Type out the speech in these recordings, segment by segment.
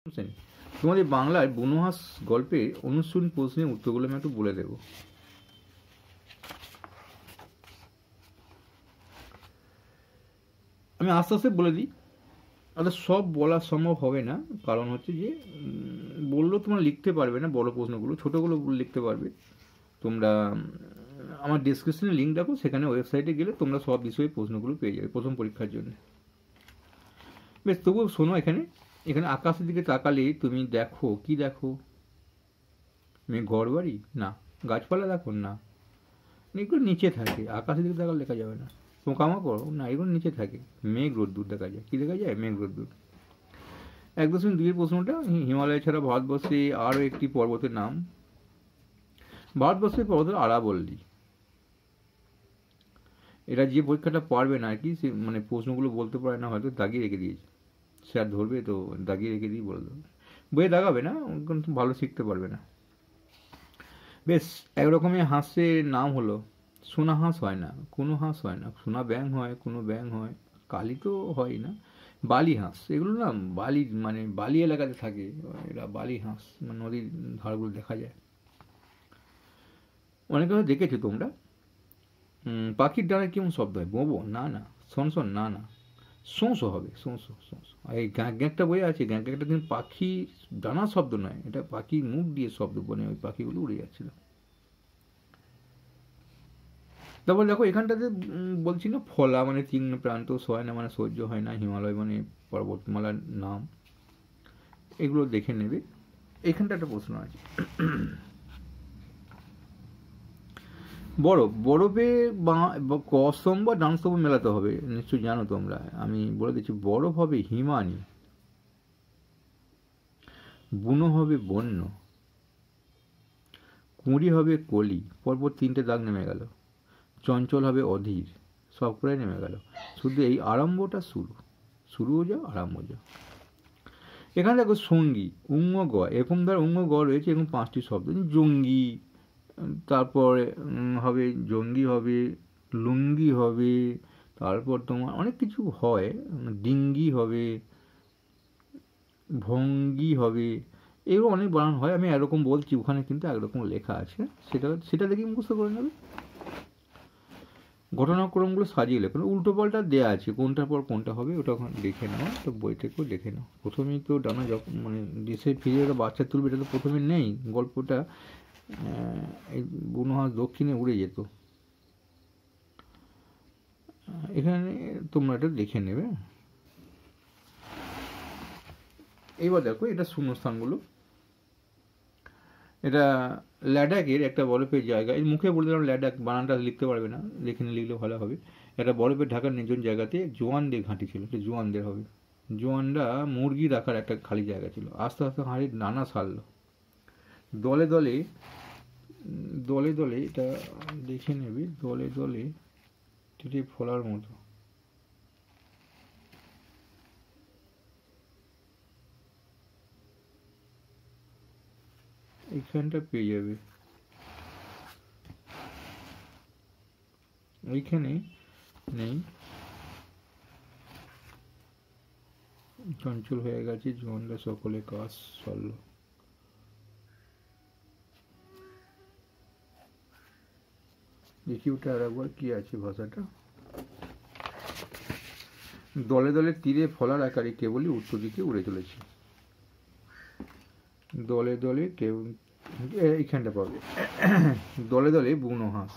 শ্রেণী। তোমাদের বাংলার বনহাস গল্পের অনুশীলন প্রশ্নের উত্তরগুলো আমি একটু বলে দেব। আমি আস্তে আস্তে বলে দিই, অর্থাৎ সব বলা সম্ভব হবে না, কারণ হচ্ছে যে বললেও তোমরা লিখতে পারবে না, বড় প্রশ্নগুলো ছোটোগুলো লিখতে পারবে। তোমরা আমার ডিসক্রিপশনে লিঙ্ক রাখো, সেখানে ওয়েবসাইটে গেলে তোমরা সব বিষয়ে প্রশ্নগুলো পেয়ে যাবে প্রথম পরীক্ষার জন্য। বেশ, তবুও শোনো, এখানে এখানে আকাশের দিকে তাকালে তুমি দেখো, কি দেখো? ঘর বাড়ি না, গাছপালা দেখো না, এগুলো নিচে থাকে, আকাশের দিকে তাকালে দেখা যাবে না। পোকামাকড় না, এগুলো নিচে থাকে। মেঘ রোদ্দুর দেখা যায়, কি দেখা যায়? মেঘ রোদ্দুর। 1.2 প্রশ্নটা, হিমালয় ছাড়া ভারতবর্ষে আরও একটি পর্বতের নাম। ভারতবর্ষের পর্বতের আরাবল্লী। এরা যে পরীক্ষাটা পারবে না আর কি, সে মানে প্রশ্নগুলো বলতে পারে না, হয়তো দাগিয়ে রেখে দিয়েছে, স্যার ধরবে তো দাগিয়ে রেখে দিয়ে বলে দেবে, বইয়ে দাগাবে না, কিন্তু ভালো শিখতে পারবে না। বেশ, একরকমের হাঁসের নাম হলো, সোনা হাঁস হয় না, কোনো হাঁস হয় না, সোনা ব্যাং হয়, কোনো ব্যাং হয়, কালি তো হয় না, বালি হাঁস। এগুলো না বালি, মানে বালি এলাকাতে থাকে এরা, বালি হাঁস, মানে নদীর ধারগুলো দেখা যায়। অনেকে হয়তো দেখেছো তোমরা। পাখির ডানায় কেমন শব্দ হয়? বোবো না, না। শোন না, না। শোঁসো হবে, শোঁসো। আর এই গ্যাঁকটা বই আছে, গ্যাঁকটা কিন্তু পাখি ডানার শব্দ নয়, এটা পাখির মুখ দিয়ে শব্দ বনে ওই পাখিগুলো উড়ে যাচ্ছিল। তারপর দেখো এখানটাতে বলছি না, ফলা মানে তীক্ষ্ণ প্রান্ত, সয় না মানে সহ্য হয় না, হিমালয় মানে পর্বতমালার নাম, এগুলো দেখে নেবে। এখানটা একটা প্রশ্ন আছে, বরফে ক স্তম্ভ বা ডান স্তম্ভ মেলাতে হবে, নিশ্চয়ই জানো তোমরা, আমি বলে দিচ্ছি। বরফ হবে হিমানি, বুনো হবে বন্য, কুঁড়ি হবে কলি, পরপর 3টে দাগ নেমে গেল, চঞ্চল হবে অধীর, সব করে নেমে গেল, শুধু এই আরম্ভটা শুরুও যাও, আরম্ভ যাও। এখানে দেখো সঙ্গী, উঙ্গ গ, এরকম ধর উঙ্গ গ রয়েছে, এরকম 5টি শব্দ, জঙ্গি, তারপরে হবে জঙ্গি হবে, লুঙ্গি হবে, তারপর তোমার অনেক কিছু হয়, ডিঙ্গি হবে, ভঙ্গি হবে, এগুলো অনেক বানান হয়। আমি এরকম বলছি, ওখানে কিন্তু একরকম লেখা আছে, সেটা দেখে মুখস্থ করে নেবে। ঘটনাক্রমগুলো সাজিয়ে লেখো, উল্টো পাল্টা দেওয়া আছে, কোনটার পর কোনটা হবে ওটা ওখানে দেখে নাও, তো বই থেকেও দেখে নাও। প্রথমেই তো ডানা যখন মানে দেশে ফিরে ওরা বাচ্চা তুলবে, এটা তো প্রথমে নেই গল্পটা। এই বুনো হাঁস দক্ষিণে উড়ে যেত, এখানে তোমরা এটা দেখে নেবে। এইবার দেখো এটা শূন্যস্থানগুলো, এটা ল্যাডাকের একটা বরফের জায়গা, এই মুখে বলে দিলাম ল্যাডাক, বানানটা লিখতে পারবে না, লিখে লিখলে ভালো হবে। একটা বরফের ঢাকার নির্জন জায়গাতে জোয়ানদের ঘাঁটি ছিল, এটা জোয়ানদের হবে। জোয়ানরা মুরগি রাখার একটা খালি জায়গা ছিল, আস্তে আস্তে হাঁড়ির নানা সারলো, দলে দলে দলে দলে, এটা দেখে নেবে, দলে দলে টিটে ফলার মতো। এইখানটা পেয়ে যাবে, ওইখানে নেই, চঞ্চল হয়ে গেছে, জোয়ানরা সকলে কাজ সারল। দেখি ওটা আর একবার কি আছে ভাষাটা। দলে দলে তীরে ফলার আকারে কেবলই উত্তর দিকে উড়ে চলেছে, দলে দলে কেউ, এইখানটা পাবে, দলে দলে বুনো হাঁস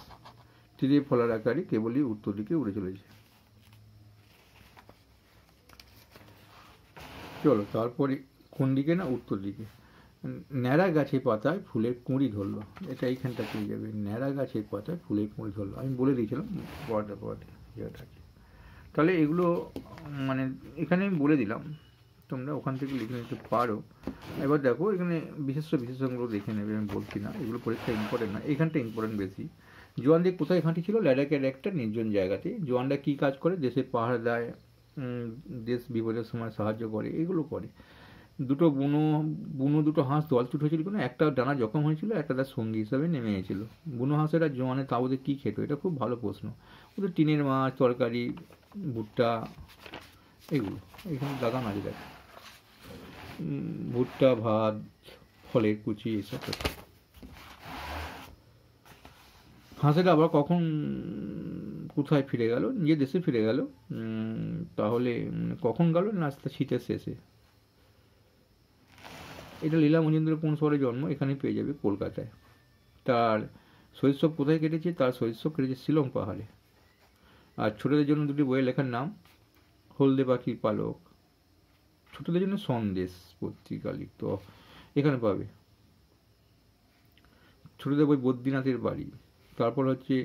তীরে ফলার আকারে কেবলই উত্তর দিকে উড়ে চলেছে। চলো তারপরে কোন দিকে না, উত্তর দিকে। ন্যাড়া গাছের পাতায় ফুলের কুঁড়ি ধরলো, এটা এইখানটা পেয়ে যাবে, ন্যাড়া গাছের পাতায় ফুলের কুঁড়ি ধরলো, আমি বলে দিয়েছিলাম পড়াটা ইয়েটাকে। তাহলে এগুলো মানে এখানে আমি বলে দিলাম, তোমরা ওখান থেকে লিখে নিতে পারো। এবার দেখো এখানে বিশেষণগুলো দেখে নেবে, আমি বলছি না, এগুলো পরীক্ষা ইম্পর্টেন্ট না, এখানটা ইম্পর্টেন্ট বেশি। জোয়ানদের কোথায় ঘাঁটি ছিল? ল্যাডাকের একটা নির্জন জায়গাতে। জোয়ানরা কী কাজ করে? দেশের পাহাড় দেয়, দেশ বিপদের সময় সাহায্য করে, এগুলো করে। দুটো বুনো দুটো হাঁস দলছুট হয়েছিল, কোনো একটা ডানা জখম হয়েছিল, একটা তার সঙ্গী হিসাবে নেমে গেছিল। বুনো হাঁসেরা জোয়ানের তাঁবুতে কী খেত? এটা খুব ভালো প্রশ্ন। ওদের টিনের মাছ, তরকারি, ভুট্টা, এগুলো এখানে দাগান আছে দেখ। ভুট্টা, ভাত, ফলের কুচি এসব। হাঁসেরা আবার কখন কোথায় ফিরে গেল, নিজের দেশে ফিরে গেল। তাহলে কখন গেল না শীতের শেষে। এটা লীলা মজুমদার কোন শহরে জন্ম, এখানে পেয়ে যাবে কলকাতায়। তার শৈশব কোথায় কেটেছে, তার শৈশব কেটেছে শিলং পাহাড়ে। আর ছোটদের জন্য দুটি বইয়ের লেখার নাম, হলদে পাখির পালক, ছোটদের জন্য সন্দেশ পত্রিকা লিখত, এখানে পাবে। ছোটদের বই বদ্রীনাথের বাড়ি, তারপর হচ্ছে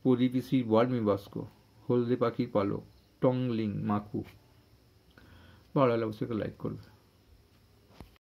প্রদীপিসির বাল্মী বাস্ক, হলদে পাখির পালক, টংলিং মাকু। ভালো লাগলে অবশ্যই লাইক করবে।